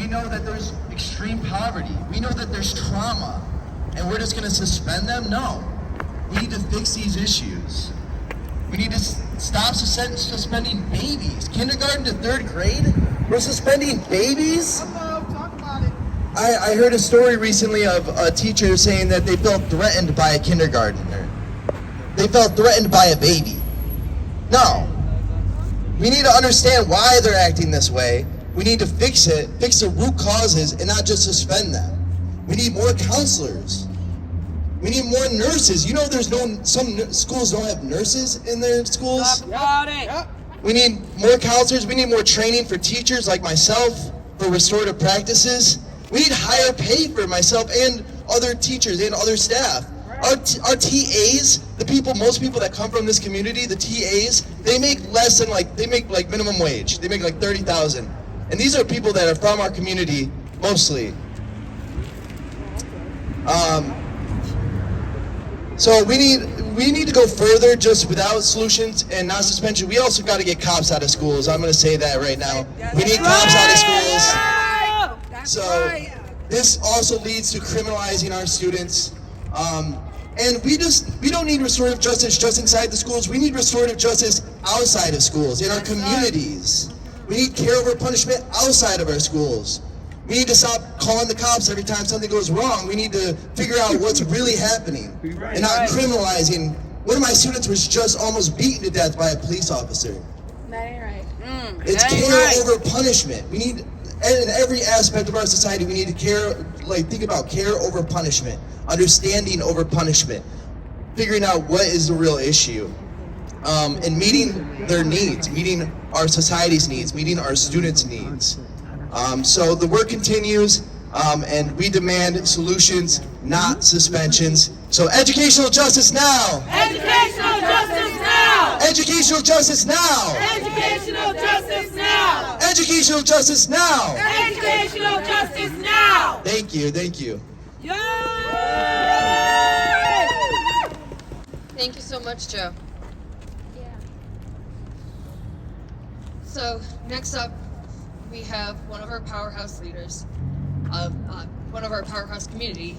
We know that there's extreme poverty. We know that there's trauma. And we're just going to suspend them? No. We need to fix these issues. We need to stop suspending babies. Kindergarten to third grade? We're suspending babies? Hello, talk about it. I heard a story recently of a teacher saying that they felt threatened by a kindergartner. They felt threatened by a baby. No. We need to understand why they're acting this way. We need to fix it, fix the root causes, and not just suspend them. We need more counselors. We need more nurses. You know some schools don't have nurses in their schools? Talk about it. Yep. We need more counselors. We need more training for teachers like myself for restorative practices. We need higher pay for myself and other teachers and other staff. Our TAs, most people that come from this community, the TAs, they make less than minimum wage. They make like $30,000. And these are people that are from our community mostly. So we need to go further just without solutions and not suspension. We also got to get cops out of schools. I'm going to say that right now. We need cops out of schools. So this also leads to criminalizing our students. And we don't need restorative justice just inside the schools. We need restorative justice outside of schools, in our communities. We need care over punishment outside of our schools. We need to stop calling the cops every time something goes wrong. We need to figure out what's really happening and not criminalizing. One of my students was just almost beaten to death by a police officer. That ain't right. It's care over punishment. We need, in every aspect of our society, we need to think about care over punishment, understanding over punishment, figuring out what is the real issue, and meeting their needs, meeting our society's needs, meeting our students' needs. So the work continues, and we demand solutions, not suspensions. So educational justice now! Educational justice now! Educational justice now! Educational justice now! Educational justice now! Educational justice now! Thank you, thank you. Yay! Thank you so much, Joe. Yeah. So, next up, we have one of our powerhouse leaders, one of our powerhouse community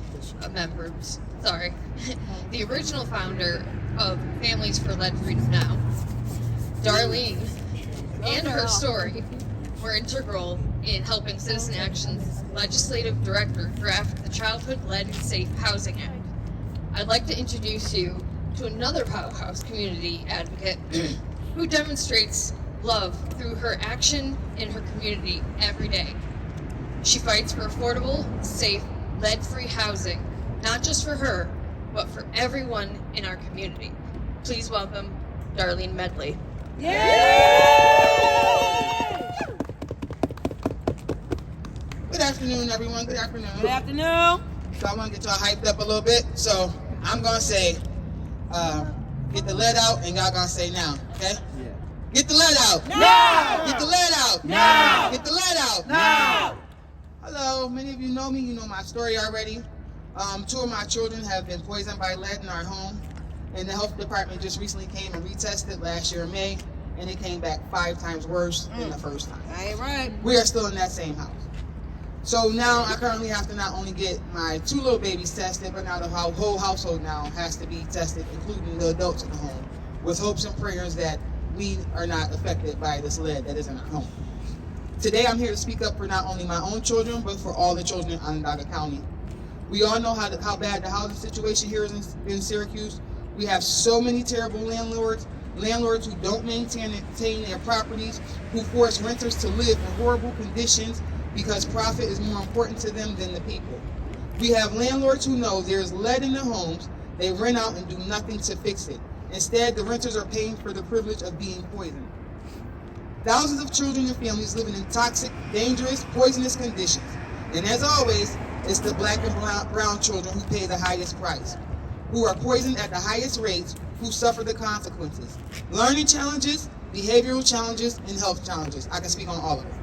members, the original founder of Families for Lead Freedom Now. Darlene and her story were integral in helping Citizen Action's legislative director draft the Childhood Lead and Safe Housing Act. I'd like to introduce you to another powerhouse community advocate who demonstrates love through her action in her community every day. She fights for affordable, safe, lead-free housing, not just for her, but for everyone in our community. Please welcome Darlene Medley. Good afternoon, everyone. Good afternoon. Good afternoon. So I want to get y'all hyped up a little bit. So I'm going to say, get the lead out, and y'all going to say now, okay? Yeah. Get the lead out. Now! Get the lead out. Now! Get the lead out. Now! Hello, many of you know me. You know my story already. 2 of my children have been poisoned by lead in our home, and the health department just recently came and retested last year in May, and it came back 5 times worse than the first time. That ain't right. We are still in that same house. So now I currently have to not only get my 2 little babies tested, but now the whole household now has to be tested, including the adults in the home, with hopes and prayers that we are not affected by this lead that is in our home. Today I'm here to speak up for not only my own children, but for all the children in Onondaga County. We all know how bad the housing situation here is in Syracuse. We have so many terrible landlords who don't maintain their properties, who force renters to live in horrible conditions because profit is more important to them than the people. We have landlords who know there's lead in their homes, they rent out and do nothing to fix it. Instead, the renters are paying for the privilege of being poisoned. Thousands of children and families living in toxic, dangerous, poisonous conditions. And as always, it's the black and brown children who pay the highest price, who are poisoned at the highest rates, who suffer the consequences. Learning challenges, behavioral challenges, and health challenges. I can speak on all of them.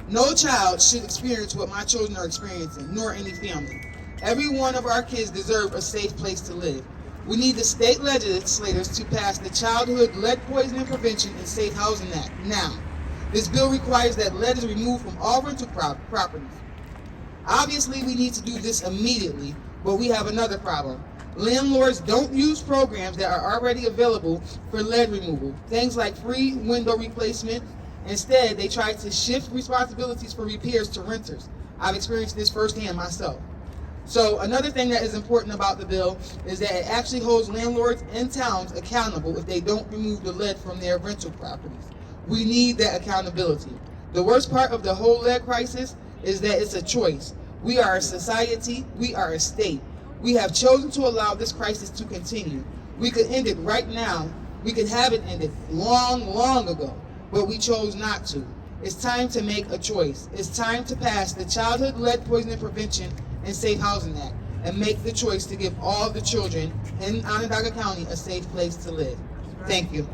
No child should experience what my children are experiencing, nor any family. Every one of our kids deserve a safe place to live. We need the state legislators to pass the Childhood Lead Poisoning Prevention and Safe Housing Act now. This bill requires that lead is removed from all rental properties. Obviously, we need to do this immediately, but we have another problem. Landlords don't use programs that are already available for lead removal, things like free window replacement. Instead, they try to shift responsibilities for repairs to renters. I've experienced this firsthand myself. So another thing that is important about the bill is that it actually holds landlords and towns accountable if they don't remove the lead from their rental properties. We need that accountability. The worst part of the whole lead crisis is that it's a choice. We are a society, we are a state. We have chosen to allow this crisis to continue. We could end it right now. We could have it ended long, long ago, but we chose not to. It's time to make a choice. It's time to pass the Childhood Lead Poisoning Prevention and Safe Housing Act and make the choice to give all the children in Onondaga County a safe place to live. Thank you.